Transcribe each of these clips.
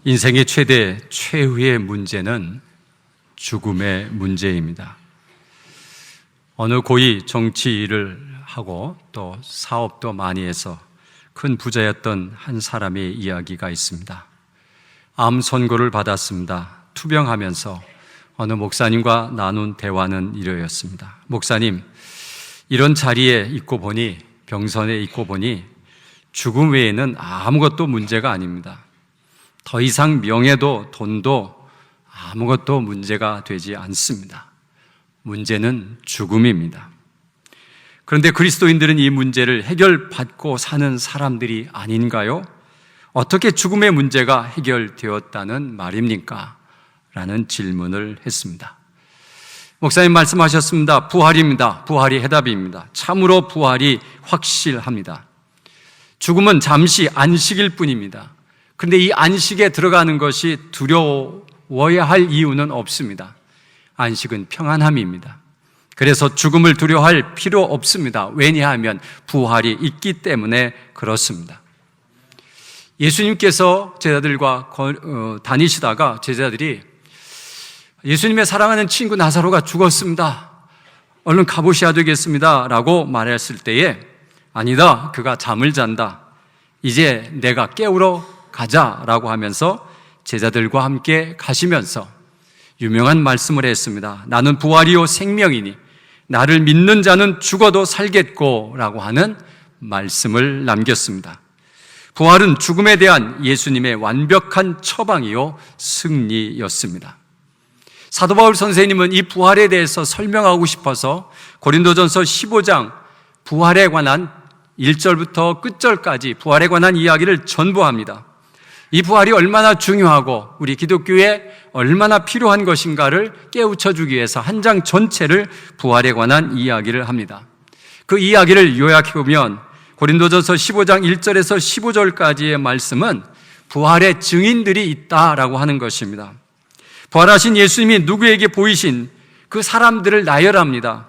인생의 최후의 문제는 죽음의 문제입니다. 어느 고위 정치 일을 하고 또 사업도 많이 해서 큰 부자였던 한 사람의 이야기가 있습니다. 암 선고를 받았습니다. 투병하면서 어느 목사님과 나눈 대화는 이러했습니다. 목사님, 이런 자리에 있고 보니, 병선에 있고 보니 죽음 외에는 아무것도 문제가 아닙니다. 더 이상 명예도 돈도 아무것도 문제가 되지 않습니다. 문제는 죽음입니다. 그런데 그리스도인들은 이 문제를 해결받고 사는 사람들이 아닌가요? 어떻게 죽음의 문제가 해결되었다는 말입니까? 라는 질문을 했습니다. 목사님 말씀하셨습니다. 부활입니다. 부활이 해답입니다. 참으로 부활이 확실합니다. 죽음은 잠시 안식일 뿐입니다. 그런데 이 안식에 들어가는 것이 두려워야 할 이유는 없습니다. 안식은 평안함입니다. 그래서 죽음을 두려워할 필요 없습니다. 왜냐하면 부활이 있기 때문에 그렇습니다. 예수님께서 제자들과 다니시다가 제자들이 예수님의 사랑하는 친구 나사로가 죽었습니다. 얼른 가보셔야 되겠습니다. 라고 말했을 때에 아니다, 그가 잠을 잔다. 이제 내가 깨우러 가자라고 하면서 제자들과 함께 가시면서 유명한 말씀을 했습니다. 나는 부활이요 생명이니 나를 믿는 자는 죽어도 살겠고 라고 하는 말씀을 남겼습니다. 부활은 죽음에 대한 예수님의 완벽한 처방이요 승리였습니다. 사도 바울 선생님은 이 부활에 대해서 설명하고 싶어서 고린도전서 15장 부활에 관한 1절부터 끝절까지 부활에 관한 이야기를 전부 합니다. 이 부활이 얼마나 중요하고 우리 기독교에 얼마나 필요한 것인가를 깨우쳐주기 위해서 한 장 전체를 부활에 관한 이야기를 합니다. 그 이야기를 요약해보면 고린도전서 15장 1절에서 15절까지의 말씀은 부활의 증인들이 있다라고 하는 것입니다. 부활하신 예수님이 누구에게 보이신 그 사람들을 나열합니다.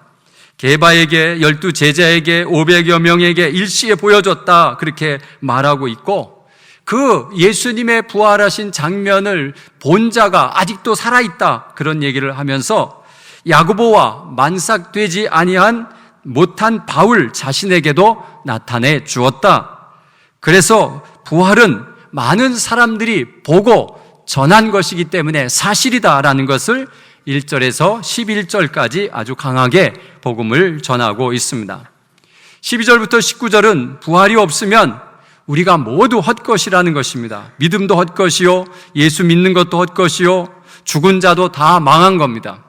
게바에게, 12 제자에게, 500여 명에게 일시에 보여줬다 그렇게 말하고 있고, 그 예수님의 부활하신 장면을 본 자가 아직도 살아있다 그런 얘기를 하면서 야고보와 만삭되지 아니한 못한 바울 자신에게도 나타내 주었다. 그래서 부활은 많은 사람들이 보고 전한 것이기 때문에 사실이다라는 것을 1절에서 11절까지 아주 강하게 복음을 전하고 있습니다. 12절부터 19절은 부활이 없으면 우리가 모두 헛것이라는 것입니다. 믿음도 헛것이요, 예수 믿는 것도 헛것이요, 죽은 자도 다 망한 겁니다.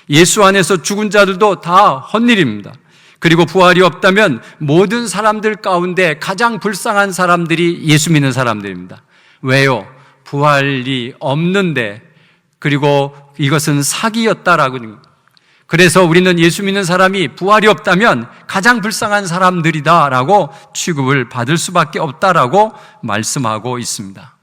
예수 안에서 죽은 자들도 다 헛일입니다. 그리고 부활이 없다면 모든 사람들 가운데 가장 불쌍한 사람들이 예수 믿는 사람들입니다. 왜요? 부활이 없는데, 그리고 이것은 사기였다라고. 그래서 우리는 예수 믿는 사람이 부활이 없다면 가장 불쌍한 사람들이다라고 취급을 받을 수밖에 없다라고 말씀하고 있습니다.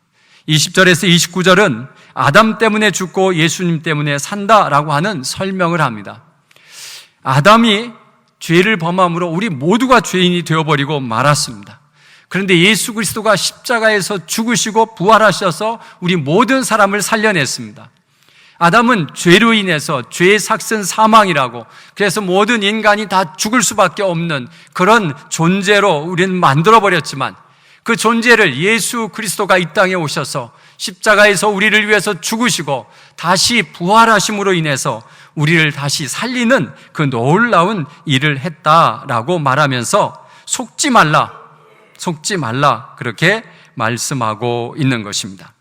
20절에서 29절은 아담 때문에 죽고 예수님 때문에 산다라고 하는 설명을 합니다. 아담이 죄를 범함으로 우리 모두가 죄인이 되어버리고 말았습니다. 그런데 예수 그리스도가 십자가에서 죽으시고 부활하셔서 우리 모든 사람을 살려냈습니다. 아담은 죄로 인해서 죄의 삭슨 사망이라고, 그래서 모든 인간이 다 죽을 수밖에 없는 그런 존재로 우리는 만들어버렸지만, 그 존재를 예수 그리스도가 이 땅에 오셔서 십자가에서 우리를 위해서 죽으시고 다시 부활하심으로 인해서 우리를 다시 살리는 그 놀라운 일을 했다라고 말하면서 속지 말라 그렇게 말씀하고 있는 것입니다.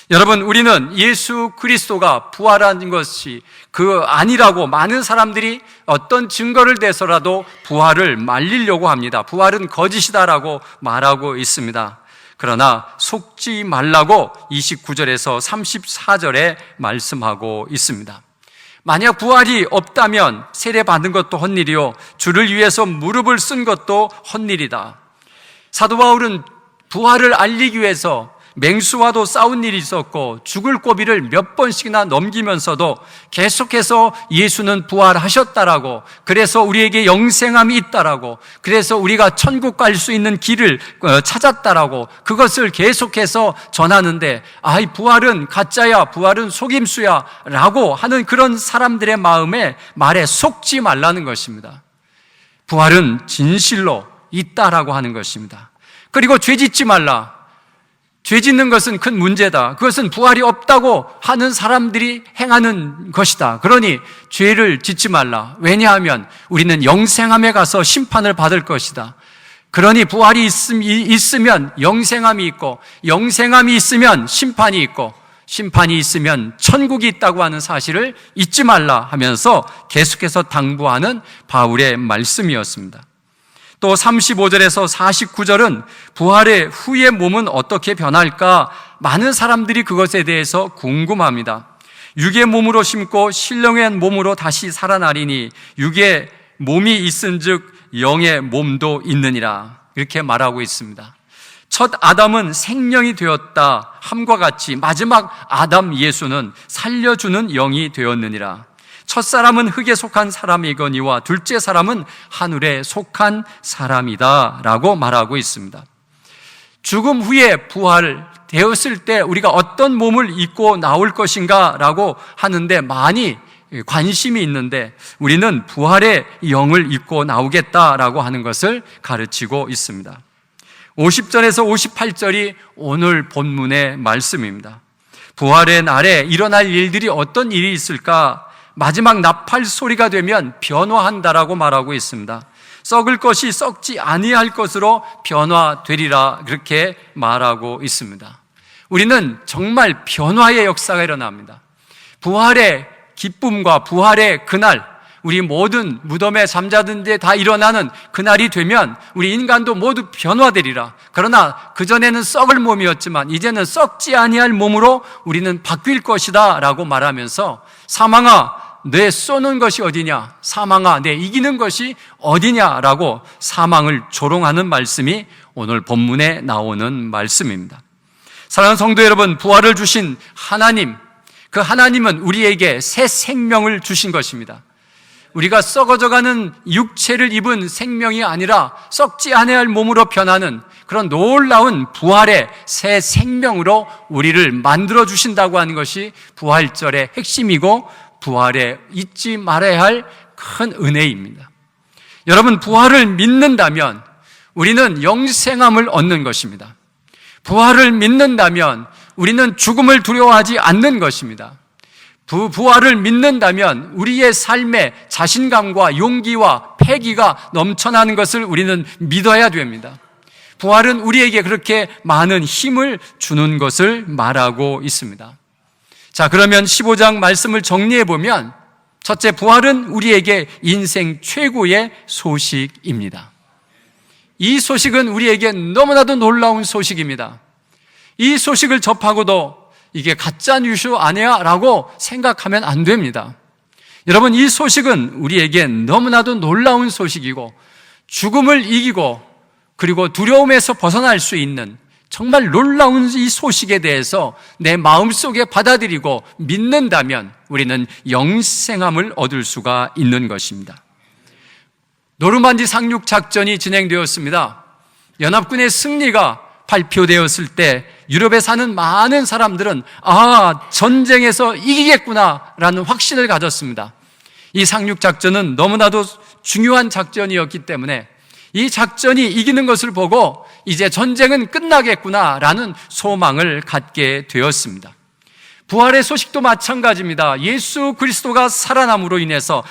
여러분, 우리는 예수 그리스도가 부활한 것이 그 아니라고 많은 사람들이 어떤 증거를 대서라도 부활을 말리려고 합니다. 부활은 거짓이다라고 말하고 있습니다. 그러나 속지 말라고 29절에서 34절에 말씀하고 있습니다. 만약 부활이 없다면 세례받은 것도 헛일이요, 주를 위해서 무릎을 쓴 것도 헛일이다. 사도 바울은 부활을 알리기 위해서 맹수와도 싸운 일이 있었고 죽을 고비를 몇 번씩이나 넘기면서도 계속해서 예수는 부활하셨다라고, 그래서 우리에게 영생함이 있다라고, 그래서 우리가 천국 갈 수 있는 길을 찾았다라고 그것을 계속해서 전하는데, 이 부활은 가짜야, 부활은 속임수야 라고 하는 그런 사람들의 말에 속지 말라는 것입니다. 부활은 진실로 있다라고 하는 것입니다. 그리고 죄 짓지 말라. 죄 짓는 것은 큰 문제다. 그것은 부활이 없다고 하는 사람들이 행하는 것이다. 그러니 죄를 짓지 말라. 왜냐하면 우리는 영생함에 가서 심판을 받을 것이다. 그러니 부활이 있으면 영생함이 있고, 영생함이 있으면 심판이 있고, 심판이 있으면 천국이 있다고 하는 사실을 잊지 말라 하면서 계속해서 당부하는 바울의 말씀이었습니다. 또 35절에서 49절은 부활의 후의 몸은 어떻게 변할까? 많은 사람들이 그것에 대해서 궁금합니다. 육의 몸으로 심고 신령의 몸으로 다시 살아나리니 육의 몸이 있은즉 영의 몸도 있느니라, 이렇게 말하고 있습니다. 첫 아담은 생명이 되었다 함과 같이 마지막 아담 예수는 살려주는 영이 되었느니라. 첫 사람은 흙에 속한 사람이거니와 둘째 사람은 하늘에 속한 사람이다 라고 말하고 있습니다. 죽음 후에 부활되었을 때 우리가 어떤 몸을 입고 나올 것인가 라고 하는데 많이 관심이 있는데, 우리는 부활의 영을 입고 나오겠다라고 하는 것을 가르치고 있습니다. 50절에서 58절이 오늘 본문의 말씀입니다. 부활의 날에 일어날 일들이 어떤 일이 있을까? 마지막 나팔 소리가 되면 변화한다라고 말하고 있습니다. 썩을 것이 썩지 아니할 것으로 변화되리라, 그렇게 말하고 있습니다. 우리는 정말 변화의 역사가 일어납니다. 부활의 기쁨과 부활의 그날, 우리 모든 무덤에 잠자던 데 다 일어나는 그날이 되면 우리 인간도 모두 변화되리라. 그러나 그전에는 썩을 몸이었지만 이제는 썩지 아니할 몸으로 우리는 바뀔 것이다 라고 말하면서, 사망아 내 쏘는 것이 어디냐, 사망아 내 이기는 것이 어디냐라고 사망을 조롱하는 말씀이 오늘 본문에 나오는 말씀입니다. 사랑하는 성도 여러분, 부활을 주신 하나님, 그 하나님은 우리에게 새 생명을 주신 것입니다. 우리가 썩어져가는 육체를 입은 생명이 아니라 썩지 아니할 몸으로 변하는 그런 놀라운 부활의 새 생명으로 우리를 만들어 주신다고 하는 것이 부활절의 핵심이고 부활에 잊지 말아야 할 큰 은혜입니다. 여러분, 부활을 믿는다면 우리는 영생함을 얻는 것입니다. 부활을 믿는다면 우리는 죽음을 두려워하지 않는 것입니다. 부활을 믿는다면 우리의 삶에 자신감과 용기와 패기가 넘쳐나는 것을 우리는 믿어야 됩니다. 부활은 우리에게 그렇게 많은 힘을 주는 것을 말하고 있습니다. 자, 그러면 15장 말씀을 정리해 보면, 첫째, 부활은 우리에게 인생 최고의 소식입니다. 이 소식은 우리에게 너무나도 놀라운 소식입니다. 이 소식을 접하고도 이게 가짜 뉴스 아니야? 라고 생각하면 안 됩니다. 여러분, 이 소식은 우리에게 너무나도 놀라운 소식이고, 죽음을 이기고 그리고 두려움에서 벗어날 수 있는 정말 놀라운 이 소식에 대해서 내 마음속에 받아들이고 믿는다면 우리는 영생함을 얻을 수가 있는 것입니다. 노르만디 상륙 작전이 진행되었습니다. 연합군의 승리가 발표되었을 때 유럽에 사는 많은 사람들은 전쟁에서 이기겠구나라는 확신을 가졌습니다. 이 상륙 작전은 너무나도 중요한 작전이었기 때문에 이 작전이 이기는 것을 보고 이제 전쟁은 끝나겠구나라는 소망을 갖게 되었습니다. 부활의 소식도 마찬가지입니다. 예수 그리스도가 살아남으로 인해서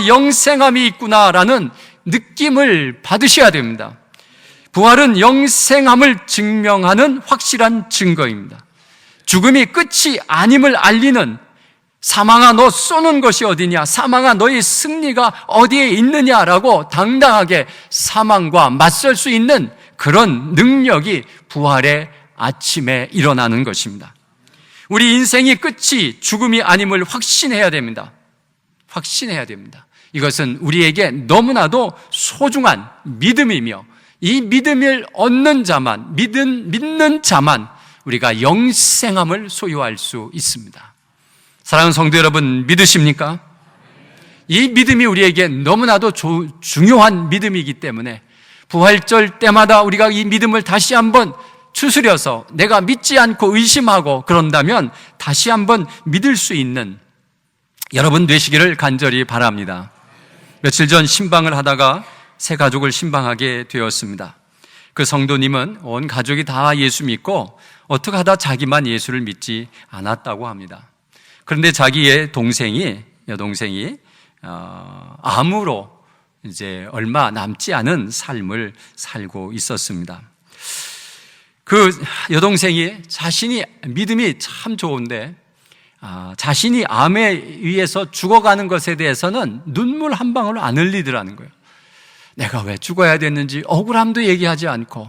영생함이 있구나라는 느낌을 받으셔야 됩니다. 부활은 영생함을 증명하는 확실한 증거입니다. 죽음이 끝이 아님을 알리는, 사망아 너 쏘는 것이 어디냐, 사망아 너의 승리가 어디에 있느냐라고 당당하게 사망과 맞설 수 있는 그런 능력이 부활의 아침에 일어나는 것입니다. 우리 인생의 끝이 죽음이 아님을 확신해야 됩니다. 확신해야 됩니다. 이것은 우리에게 너무나도 소중한 믿음이며 이 믿음을 얻는 자만, 믿는 자만 우리가 영생함을 소유할 수 있습니다. 사랑하는 성도 여러분, 믿으십니까? 이 믿음이 우리에게 너무나도 중요한 믿음이기 때문에 부활절 때마다 우리가 이 믿음을 다시 한번 추스려서 내가 믿지 않고 의심하고 그런다면 다시 한번 믿을 수 있는 여러분 되시기를 간절히 바랍니다. 며칠 전 신방을 하다가 세 가족을 신방하게 되었습니다. 그 성도님은 온 가족이 다 예수 믿고 어떻게 하다 자기만 예수를 믿지 않았다고 합니다. 그런데 자기의 여동생이 암으로 이제 얼마 남지 않은 삶을 살고 있었습니다. 그 여동생이 자신이 믿음이 참 좋은데 자신이 암에 의해서 죽어가는 것에 대해서는 눈물 한 방울 안 흘리더라는 거예요. 내가 왜 죽어야 됐는지 억울함도 얘기하지 않고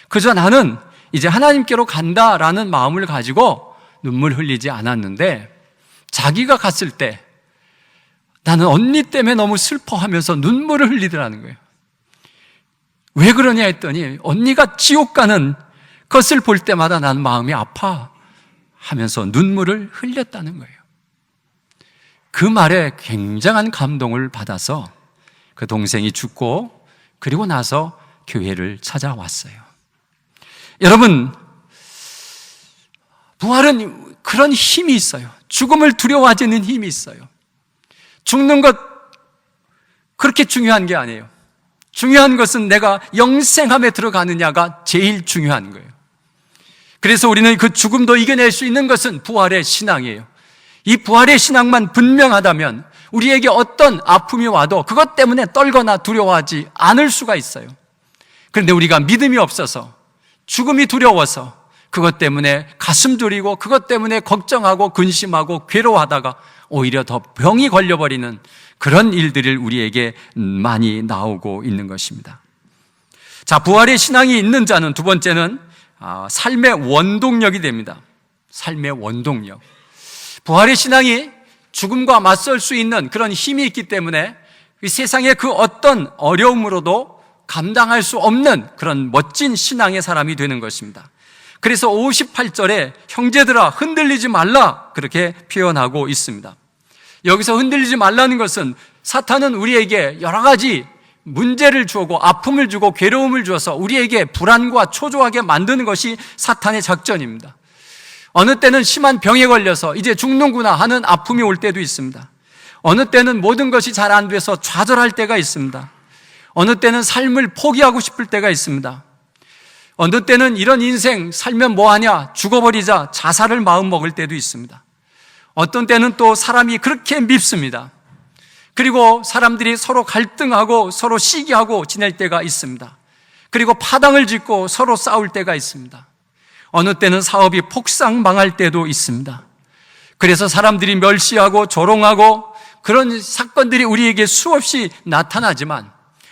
그저 나는 이제 하나님께로 간다라는 마음을 가지고 눈물 흘리지 않았는데 자기가 갔을 때 나는 언니 때문에 너무 슬퍼하면서 눈물을 흘리더라는 거예요. 왜 그러냐 했더니 언니가 지옥 가는 것을 볼 때마다 난 마음이 아파 하면서 눈물을 흘렸다는 거예요. 그 말에 굉장한 감동을 받아서 그 동생이 죽고 그리고 나서 교회를 찾아왔어요. 여러분, 부활은 그런 힘이 있어요. 죽음을 두려워하지는 힘이 있어요. 죽는 것 그렇게 중요한 게 아니에요. 중요한 것은 내가 영생함에 들어가느냐가 제일 중요한 거예요. 그래서 우리는 그 죽음도 이겨낼 수 있는 것은 부활의 신앙이에요. 이 부활의 신앙만 분명하다면 우리에게 어떤 아픔이 와도 그것 때문에 떨거나 두려워하지 않을 수가 있어요. 그런데 우리가 믿음이 없어서 죽음이 두려워서 그것 때문에 가슴 졸이고 그것 때문에 걱정하고 근심하고 괴로워하다가 오히려 더 병이 걸려버리는 그런 일들이 우리에게 많이 나오고 있는 것입니다. 자, 부활의 신앙이 있는 자는 두 번째는 삶의 원동력이 됩니다. 삶의 원동력. 부활의 신앙이 죽음과 맞설 수 있는 그런 힘이 있기 때문에 이 세상의 그 어떤 어려움으로도 감당할 수 없는 그런 멋진 신앙의 사람이 되는 것입니다. 그래서 58절에 형제들아 흔들리지 말라 그렇게 표현하고 있습니다. 여기서 흔들리지 말라는 것은 사탄은 우리에게 여러 가지 문제를 주고 아픔을 주고 괴로움을 주어서 우리에게 불안과 초조하게 만드는 것이 사탄의 작전입니다. 어느 때는 심한 병에 걸려서 이제 죽는구나 하는 아픔이 올 때도 있습니다. 어느 때는 모든 것이 잘 안 돼서 좌절할 때가 있습니다. 어느 때는 삶을 포기하고 싶을 때가 있습니다. 어느 때는 이런 인생 살면 뭐하냐 죽어버리자 자살을 마음먹을 때도 있습니다. 어떤 때는 또 사람이 그렇게 밉습니다. 그리고 사람들이 서로 갈등하고 서로 시기하고 지낼 때가 있습니다. 그리고 파당을 짓고 서로 싸울 때가 있습니다. 어느 때는 사업이 폭삭 망할 때도 있습니다. 그래서 사람들이 멸시하고 조롱하고 그런 사건들이 우리에게 수없이 나타나지만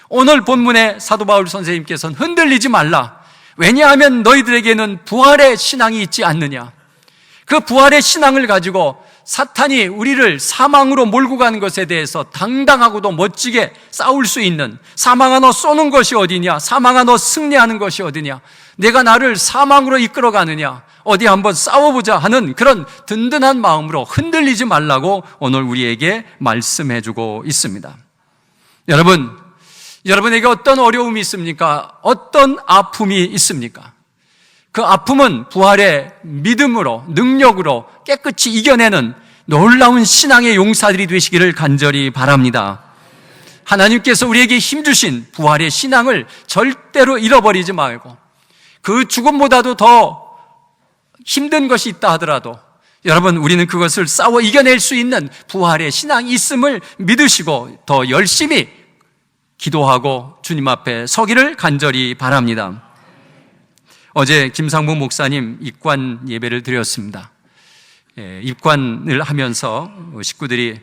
오늘 본문의 사도 바울 선생님께서는 흔들리지 말라. 왜냐하면 너희들에게는 부활의 신앙이 있지 않느냐. 그 부활의 신앙을 가지고 사탄이 우리를 사망으로 몰고 가는 것에 대해서 당당하고도 멋지게 싸울 수 있는, 사망아 너 쏘는 것이 어디냐, 사망아 너 승리하는 것이 어디냐, 내가 나를 사망으로 이끌어 가느냐, 어디 한번 싸워보자 하는 그런 든든한 마음으로 흔들리지 말라고 오늘 우리에게 말씀해주고 있습니다. 여러분에게 어떤 어려움이 있습니까? 어떤 아픔이 있습니까? 그 아픔은 부활의 믿음으로, 능력으로 깨끗이 이겨내는 놀라운 신앙의 용사들이 되시기를 간절히 바랍니다. 하나님께서 우리에게 힘주신 부활의 신앙을 절대로 잃어버리지 말고 그 죽음보다도 더 힘든 것이 있다 하더라도 여러분, 우리는 그것을 싸워 이겨낼 수 있는 부활의 신앙이 있음을 믿으시고 더 열심히 기도하고 주님 앞에 서기를 간절히 바랍니다. 어제 김상봉 목사님 입관 예배를 드렸습니다. 입관을 하면서 식구들이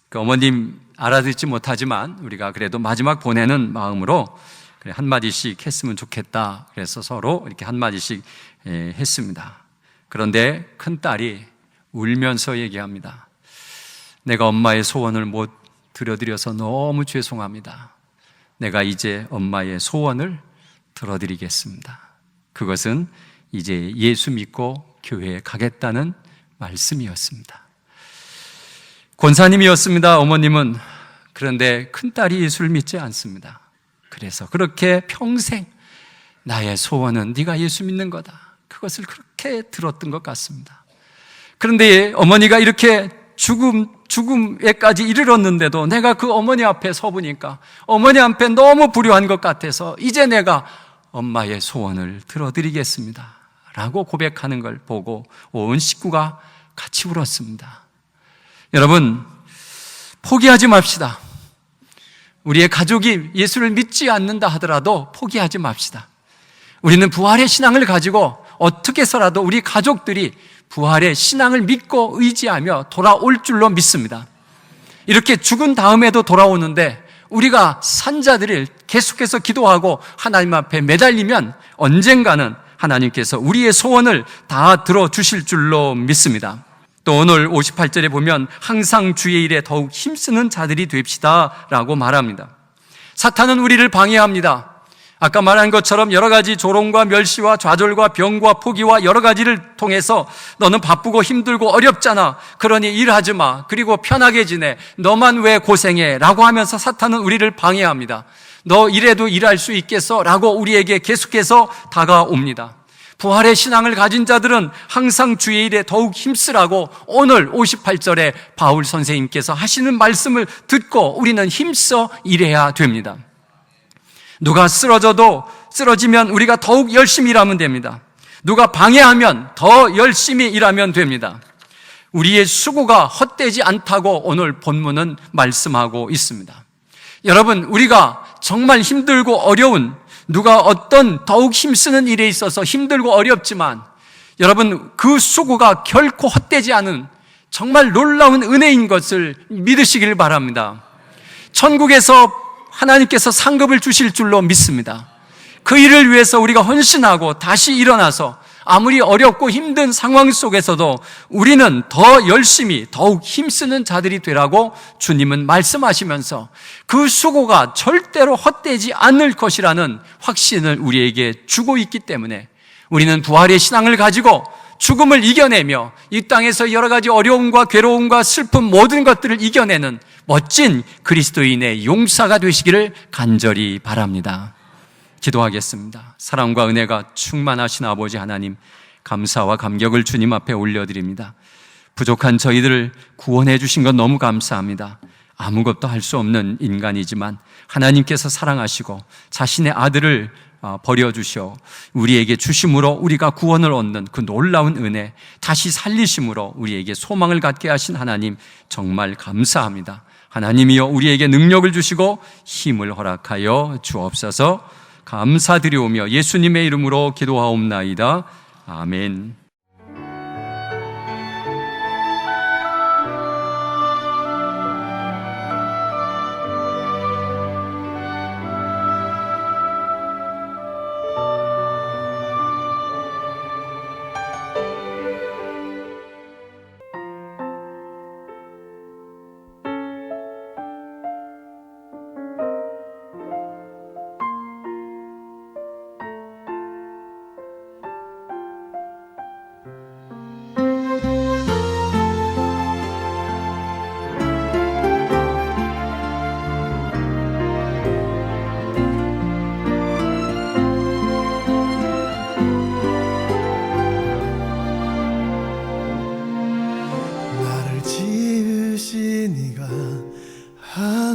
그 어머님 알아듣지 못하지만 우리가 그래도 마지막 보내는 마음으로 그래 한마디씩 했으면 좋겠다. 그래서 서로 이렇게 한마디씩 했습니다. 그런데 큰딸이 울면서 얘기합니다. 내가 엄마의 소원을 못 들어드려서 너무 죄송합니다. 내가 이제 엄마의 소원을 들어드리겠습니다. 그것은 이제 예수 믿고 교회에 가겠다는 말씀이었습니다. 권사님이었습니다. 어머님은. 그런데 큰딸이 예수를 믿지 않습니다. 그래서 그렇게 평생 나의 소원은 네가 예수 믿는 거다, 그것을 그렇게 들었던 것 같습니다. 그런데 어머니가 이렇게 죽음에까지 이르렀는데도 내가 그 어머니 앞에 서보니까 어머니 앞에 너무 불효한 것 같아서 이제 내가 엄마의 소원을 들어드리겠습니다 라고 고백하는 걸 보고 온 식구가 같이 울었습니다. 여러분, 포기하지 맙시다. 우리의 가족이 예수를 믿지 않는다 하더라도 포기하지 맙시다. 우리는 부활의 신앙을 가지고 어떻게 해서라도 우리 가족들이 부활의 신앙을 믿고 의지하며 돌아올 줄로 믿습니다. 이렇게 죽은 다음에도 돌아오는데 우리가 산자들을 계속해서 기도하고 하나님 앞에 매달리면 언젠가는 하나님께서 우리의 소원을 다 들어주실 줄로 믿습니다. 또 오늘 58절에 보면 항상 주의 일에 더욱 힘쓰는 자들이 됩시다 라고 말합니다. 사탄은 우리를 방해합니다. 아까 말한 것처럼 여러 가지 조롱과 멸시와 좌절과 병과 포기와 여러 가지를 통해서 너는 바쁘고 힘들고 어렵잖아, 그러니 일하지 마, 그리고 편하게 지내, 너만 왜 고생해 라고 하면서 사탄은 우리를 방해합니다. 너 이래도 일할 수 있겠어? 라고 우리에게 계속해서 다가옵니다. 부활의 신앙을 가진 자들은 항상 주의 일에 더욱 힘쓰라고 오늘 58절에 바울 선생님께서 하시는 말씀을 듣고 우리는 힘써 일해야 됩니다. 누가 쓰러지면 우리가 더욱 열심히 일하면 됩니다. 누가 방해하면 더 열심히 일하면 됩니다. 우리의 수고가 헛되지 않다고 오늘 본문은 말씀하고 있습니다. 여러분, 우리가 정말 힘들고 어려운, 누가 어떤 더욱 힘쓰는 일에 있어서 힘들고 어렵지만 여러분, 그 수고가 결코 헛되지 않은 정말 놀라운 은혜인 것을 믿으시길 바랍니다. 천국에서 하나님께서 상급을 주실 줄로 믿습니다. 그 일을 위해서 우리가 헌신하고 다시 일어나서 아무리 어렵고 힘든 상황 속에서도 우리는 더 열심히 더욱 힘쓰는 자들이 되라고 주님은 말씀하시면서 그 수고가 절대로 헛되지 않을 것이라는 확신을 우리에게 주고 있기 때문에 우리는 부활의 신앙을 가지고 죽음을 이겨내며 이 땅에서 여러 가지 어려움과 괴로움과 슬픔 모든 것들을 이겨내는 멋진 그리스도인의 용사가 되시기를 간절히 바랍니다. 기도하겠습니다. 사랑과 은혜가 충만하신 아버지 하나님, 감사와 감격을 주님 앞에 올려드립니다. 부족한 저희들을 구원해 주신 건 너무 감사합니다. 아무것도 할 수 없는 인간이지만 하나님께서 사랑하시고 자신의 아들을 버려주셔 우리에게 주심으로 우리가 구원을 얻는 그 놀라운 은혜, 다시 살리심으로 우리에게 소망을 갖게 하신 하나님 정말 감사합니다. 하나님이여, 우리에게 능력을 주시고 힘을 허락하여 주옵소서. 감사드리오며 예수님의 이름으로 기도하옵나이다. 아멘.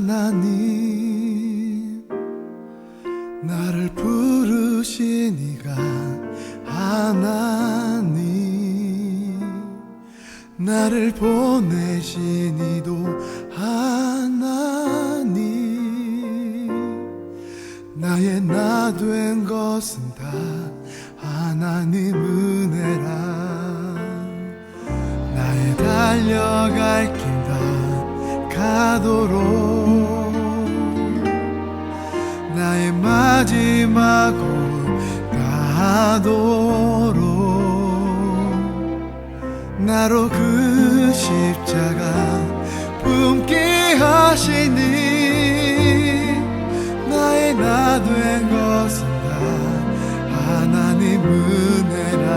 하나님, 나를 부르시니가 하나님, 나를 보내시니도 하나님, 나의 나 된 것은 다 하나님 은혜라. 나의 달려갈 길 다 가도록, 나의 마지막 곳 가도록, 나로 그 십자가 품게 하시니, 나의 나 된 것은 다 하나님 은혜라.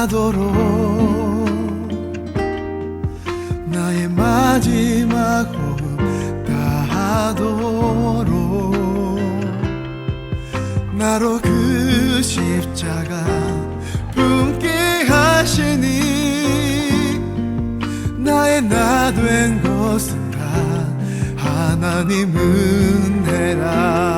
다하도록 나의 마지막 호흡 다하도록 나로 그 십자가 품게 하시니 나의 나 된 것은 다 하나님 은혜라